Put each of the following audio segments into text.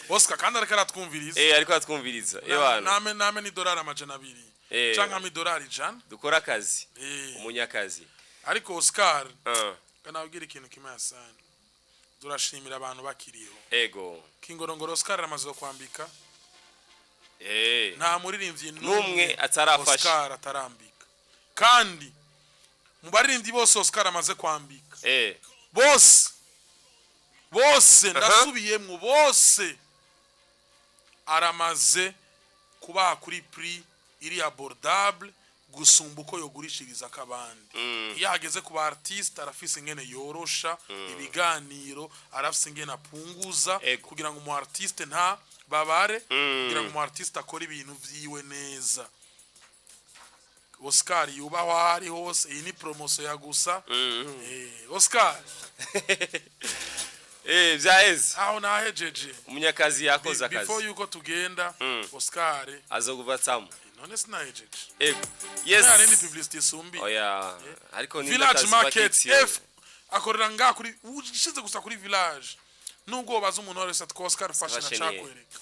Oscar kandi ariko aratwumviriza ariko aratwumviriza name ni dollar amajana 2 canka mi dollar ijana dukora akazi umunyakazi ariko Oscar kana ugira ikintu kimwe sana durashimira abantu bakiriho ego Kingorongoro Oscar amaze kwambika nta muririmbyi numwe atarafasha Oscar atarambika kandi mu baririmbyi bose Oscar amaze kwambika bose ndasubiyemwe bose aramaze kubaha kuri prix iri abordable gusumba uko yogurishiriza kabandi iyo hageze ku ba artiste arafise ingene yorosha ibiganiro arafise ingene apunguza kugira ngo umu artiste nta babare kugira ngo umu artiste akore ibintu vyiwe neza. Oscar yubaho ari hose iyi ni promotion ya gusa Oscar vyaeze aho nahejeje umunyakazi yakoze akazi before yuko tugenda Oscar azoguvatsamo none sinahejeje yes ari ni publicity sumbi ariko ni village market F akorera nga kuri ushize gusa kuri village nubwo baza umuntu wese atwa Oscar fashion acakwereka.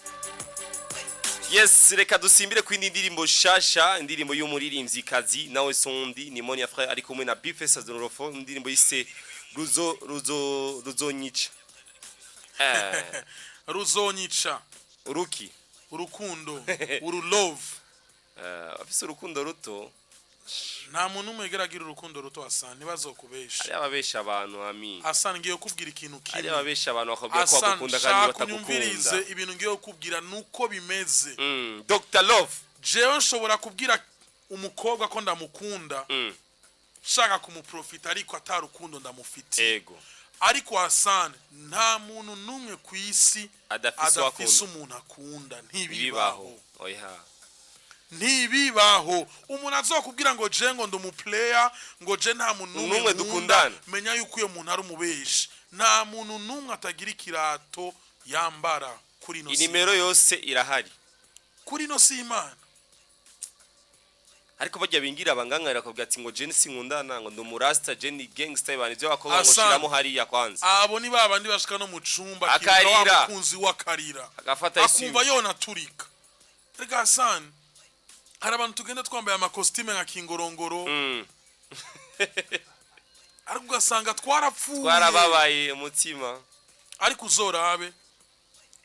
Yes, reka dusimbire ku indirimbo shasha, indirimbo y'umuririmbyi kazi nawe Sondi ni Monia Frère ari kumwe na Bifes Azonrofo, indirimbo yise ruzonyica. Ruzonyica. Uruki. Urukundo. Love. Afise urukundo ruto. Nta muntu umwegeragira urukundo ruto Hassan nibazokubesha. Ari ababesha abantu ami. Hassan ngiye kubwira ikintu kimwe. Ari ababesha abantu bakobya ko bakunda kandi batakukunda. Ibintu ngiye kubwira nuko bimeze. Dr Love. Jewe nshobora kubwira umukobwa ko ndamukunda. Shaka kumuprofita ariko atarukundo ndamufite. Ego. Ariko Hassan nta muntu numwe ku isi adafise umuntu akunda ntibibaho. Oya. Ntibibaho umuntu azokubwira ngo je ngo ndumuplayer ngo je nta muntu numwe dukundana menya yuko uyo muntu ari umubeshi nta muntu numwe atagira ikirato yambara kuri no inimero yose irahari kuri no si Imana ariko bajya bingira abangangarira ko bwati ngo je sinkundana ngo ndumurasta je ni gangster bani byo bakobwa ngo shiramo hariya kwanza abo ni babandi bashika no mu cumba kibaho kunzi wakarira agafata isi akumva yona turika rega Hassan hari abantu tugenda twambaye amakostime nka Kingorongoro ariko ugasanga twarapfuye twarababaye umutima ariko uzorabe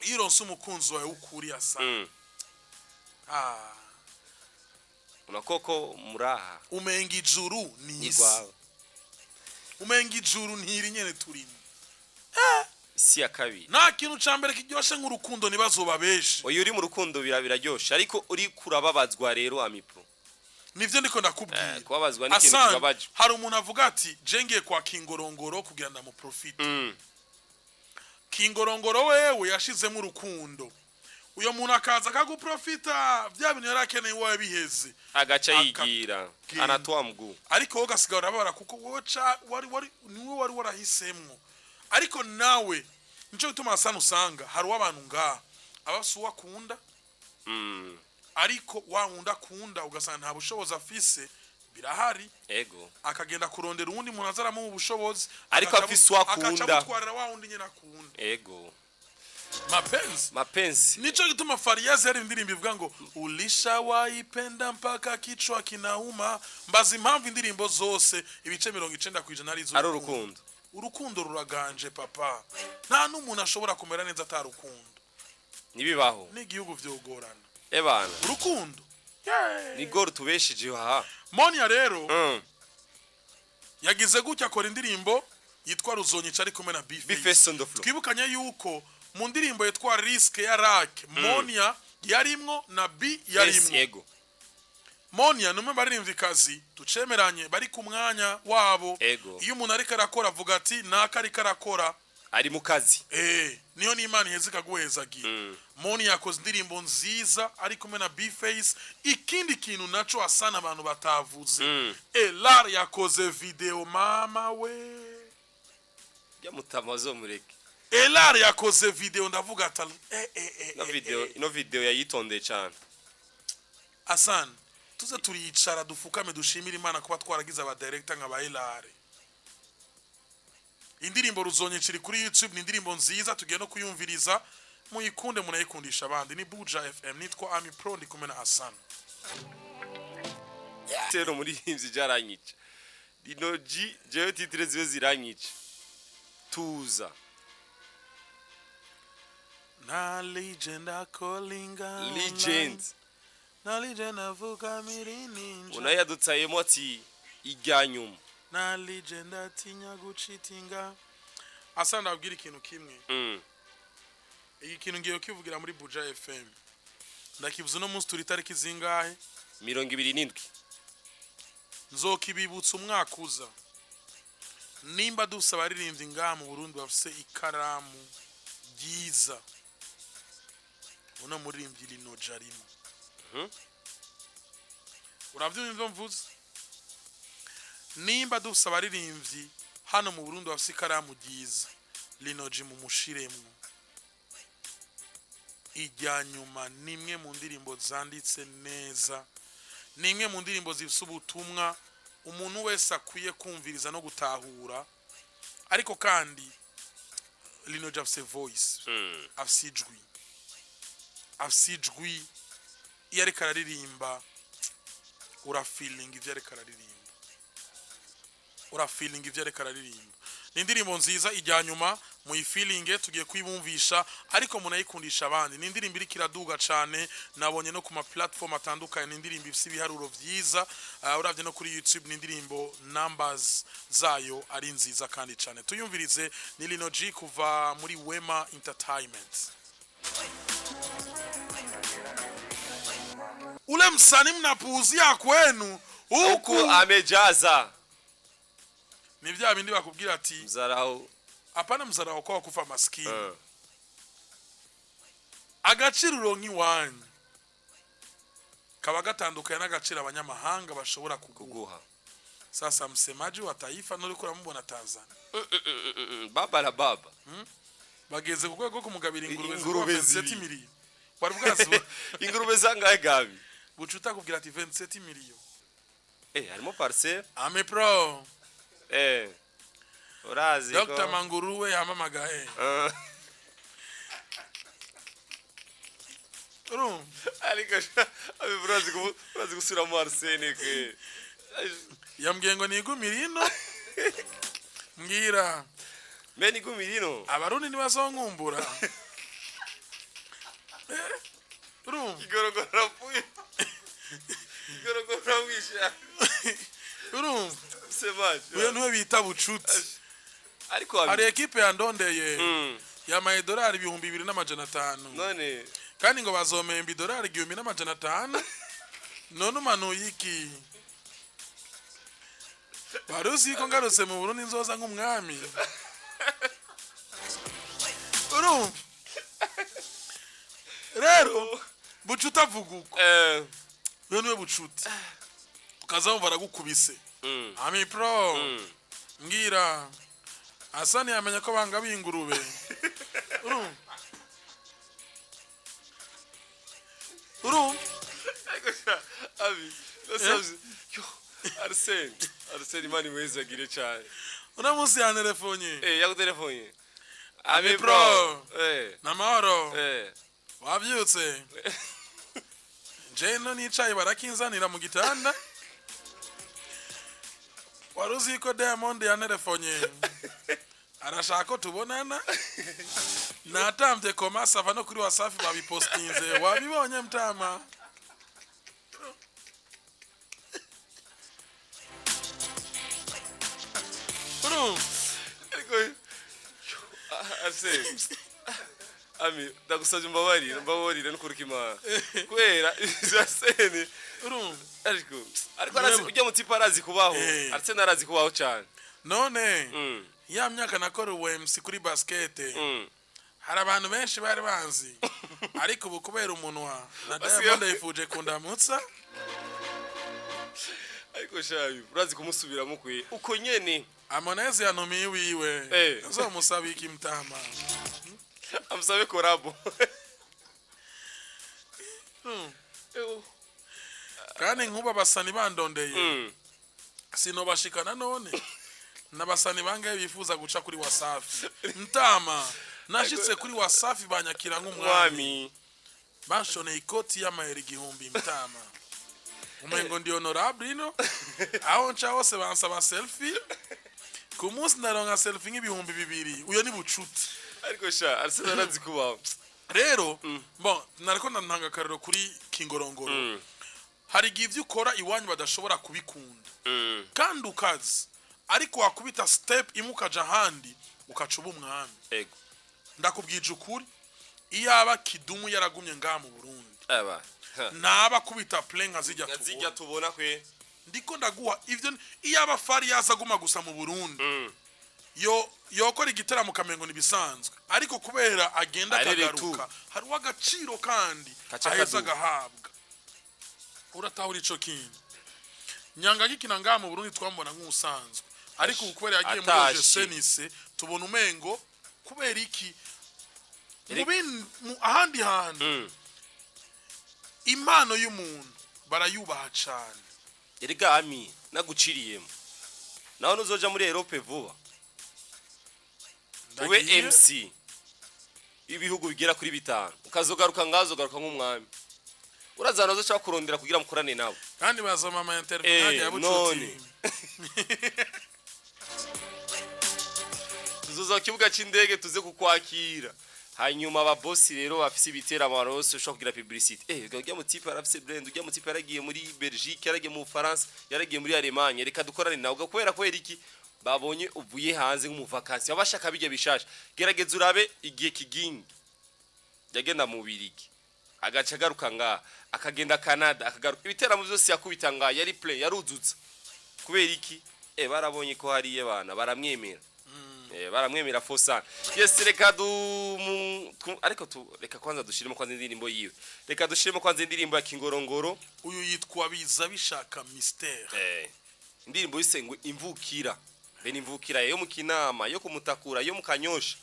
iyo uronse umukunzi wawe ukuri Hassan unakoko muraha umenga ijuru ni isi umenga ijuru ntiri nyene turimo si ya kabiri nta kintu cambere kiryoshe nk'urukundo nibazobabeshe oyo uri mu rukundo biraryoshe ariko uri kurababazwa rero amipro nivyo ndiko ndakubwira kubabazwa n'ikintu kibabaje hari umuntu avuga ati jengeye kwa Kingorongoro kugira ndamu profit Kingorongoro wewe yashizemo urukundo uyo muntu akaza akaguprofita bya bintu yarakeneye wawe biheze agaca yigira anatwa mgu ariko wowe gasigara babara kuko wowe niwe wari warahisemwo ariko nawe nico gituma Hassan usanga hari wabantu nga abasuwa kunda ariko wahunda kunda ugasanga nta bushobozi afise birahari ego akagenda kurondera uwundi muntu azaramo mu bushobozi ariko afise wakunda akacamutwarira wawundi nyina kunda ego mapenzi nico gituma Fariaz yari indirimbo ivuga ngo ulishawaipenda mpaka kichwa kinauma mbazi impamvu indirimbo zose ibice 90% ari zo ari urukundo urukundo ruraganje papa nta n'umuntu ashobora kumera neza atarukundo nibibaho n'igihugu vyogorana ebana urukundo ni gor tubeshije Monia rero yagize gutya akora indirimbo yitwa Ruzonyica ari kumwe na Bifes twibukanye yuko mu ndirimbo yitwa Risk ya Rack Monia yarimwo na B yarimwo Monia numwe baririmvikazi tucemeranye bari ku mwanya wabo iyo umuntu ariko arakora avuga ati naka ariko arakora ari mu kazi niyo n'Imana ihezeka guhezagiye Monia yakoze indirimbo nziza ari kumwe na Bface ikindi kintu naco Hassan abantu batavuze Elar yakoze video mama we ya mutamazo mureke Elar yakoze video ndavuga ati ino video yayitonde cyane Hassan tuze turiyicara dufukame dushimira Imana kuba twaragize aba director nka ba Elar indirimbo Ruzonyica iri kuri YouTube ni indirimbo nziza tugiye no kuyumviriza muyikunde munayikundisha abandi. Ni Buja FM, nitwa Ami Pro, ndi kumwe na Hassan. Tero muri himzi jaranyica Linoji jewe titre ziwe ziranyica tuza Na legend akolinga legend na legend avuka mirinja unayadutsayemo ati ijyanyuma na legend atinya gucitinga. Asa ndabwira ikintu kimwe. Iki kintu ngiye kivugira muri Buja FM. Ndakivuze no munsi turi tariki zingahe? 27 nzokibibutsa umwaka uza. Nimba dusaba abaririmbyi ngaha mu Burundi bafise ikaramu ryiza, una muririmbyi Linoji arimo. Uravyumva mvuze? Nimba dusaba abaririmbyi hano mu Burundi bafise ikaramu ryiza, Linoji mu mushiremwo. Ijyanyuma nimwe mu ndirimbo zanditse neza, nimwe mu ndirimbo zifise ubutumwa umuntu wese akwiye kumviriza no gutahura. Ariko kandi Linoji afise voice, afise ijwi, iyo ariko araririmba urafeeling ivyo ariko araririmba. Ni indirimbo nziza ijyanyuma muyifeelinge, tugiye kwibumvisha ariko munayikundisha abandi. Ni indirimbo iri kiraduga cyane, nabonye no ku ma platform atandukanye. Ni indirimbo ifite ibiharuro vyiza, uravye no kuri YouTube. Ni indirimbo numbers zayo ari nziza kandi cyane. Tuyumvirize, ni Linoji kuva muri Wema Entertainment. Ule msanii mnapuuzia kwenu huku amejaza ni vya bindi bakubwira ati mzarao. Apana mzarao kwa kufa maskini. Agaciro uronki wanyu kaba gatandukanye n'agaciro abanyamahanga bashobora kuguha. Sasa msemaji wa taifa nuri kuramubona Tanzania. Baba la baba. Bageze ku rwego kumugabira ingurube 27 miliyoni. Warubwazo ingurube zangahe gabi? Bucuta kubwira ati 27 miliyoni. Harimo parcelle. Ami Pro. Urazi Dr. Manguruwe yamamagaye. Ariko abi urazi gusura mu Arsene ke. Yambwiye ngo nigumira ino. Mbwira. Meni gumirino. Abarundi ntibazonkumbura. Igorogora puye. Igorogora wisha. Semaje. Uyo niwe bita bucuti. Ariko ari equipe yandondeye. Ya $2,500 none kandi ngo bazomemba $1,500. None umanuye iki? Baruzi ko ngarutse mu Burundi nzoza nk'umwami. Rero bucuti avuguko. Uyo niwe bucuti. Ukazamva aragukubise. Ami Pro. Ngira Hasani yamenya ko banga bingurube. Abi, nasazi. Arsene mani weza gire cyane. Una munsi ya telefonye. Yaku telefonye. Ami Pro. Namahoro. Wabyutse. Jeno nicaye barakinzanira mu gitanda. Waruzi ko Diamond ya telefonye. Arashaka ko tubonana. Natambye komasa vano kuri Wasafi babipostinze. Wabibonye mtama? Ami, ndagusabye mbabarira n'ukurikima. Kwera Arsene. Ariko arazi ujya mu tipa arazi kubaho. Arsene arazi kubaho cyane. None ya myaka nakorewe MC kuri basket. Hari abantu benshi bari banzi. Ariko ubu kubera umunwa na Diamond yifuje kundamutsa. Ariko shabi urazi kumusubiramo kwe uko nyene Harmonize yanumiye wiwe. Nzomusaba iki mtama? Amsabe korabo. Kandi nkuba basani bandondeye. Sinobashikana none. Nabasani bangaye bifuza guca kuri Wasafi. Mtama nashitse kuri Wasafi banyakira nk'umwami mwami bashoneye ikoti y'amayeri 1000 mtama umengo ndi honorable ino aho nca hose bansaba selfie ku munsi naronka selfie nk'ibihumbi 2 uyo ni bucuti ariko sha Arsenal arazikubaho rero bon nariko ntanga karero kuri Kingorongoro hari givye ukora iwanyu badashobora kubikunda kandi ukazi ariko wakubita step imukaja handi ukacuba umwami ego ndakubwije ukuri iyaba Kidumu yaragumye ngaha mu Burundi aba naba kubita play nkazijya tubona kwe ndiko ndaguha ivyo iyaba Fari yazaguma gusa mu Burundi yokora igitaramo kamengo nibisanzwe ariko kubera agenda kagaruka hari wagaciro kandi aheza gahabwa uratahura ico kintu nyanga gikina ngaha mu Burundi twambona nk'usanzwe ariko kubera yagiye muri Senise tubona umengo kubera iki ahandi hantu impano y'umuntu barayubaha cyane erega ami naguciriyemo naho nuzoja muri Europe vuba ube MC ibihugu bigera kuri 5 ukazogaruka ngazogaruka nk'umwami urazana zo cha kurondera kugira mukorane nabo kandi bazoma ama interview ya bucuti tuzoza kibuga c'indege tuze kukwakira hanyuma ababosi rero bafise ibitera amarose ushobora kugira publicity ujya mu tipe arafise brand ujya mu tipe yaragiye muri Belgique yaragiye mu France yaragiye muri Allemagne reka dukorane nawe kubera iki babonye uvuye hanze nk'umuvakansi abashaka bijye bishasha gerageza urabe igihe kigingi yagenda mu Birigi agaca garuka nga akagenda Canada akagaruka ibitera mu byose yakubita nga yari play yaruzutse kubera iki barabonye ko hariye bana baramwemera baramwemera fosa yes reka ariko reka kwanza dushiremo kwanza indirimbo yiwe reka dushiremo kwanza indirimbo ya Kingorongoro uyu yitwa biza bishaka mystère indirimbo yisengwe imvukira bene imvukira yo mu Kinama yo kumutakura yo mu Kanyosha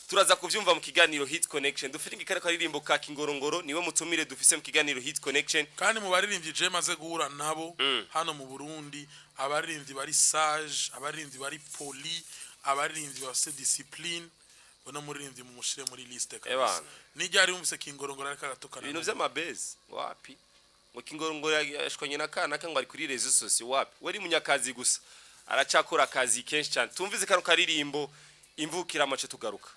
turaza kuvyumva mu kiganiro Hit Connection dufite igikare karirimbo ka Kingorongoro niwe mutumire dufise mu kiganiro Hit Connection kandi mu baririmbyi je maze guhura nabo hano mu Burundi abaririmbyi bari sage abaririmbyi bari poli abaririmbyi bafite discipline bona muririmbyi mu mushire muri liste kabisa nijyari umvise Kingorongoro ariko aratokana ibintu vy'amabase wapi ngo Kingorongoro yashwanye nakana kangwa ari kuri rezo sociaux wapi wari munyakazi gusa aracakora akazi kenshi cyane tumvize kano karirimbo imvukira amace tugaruka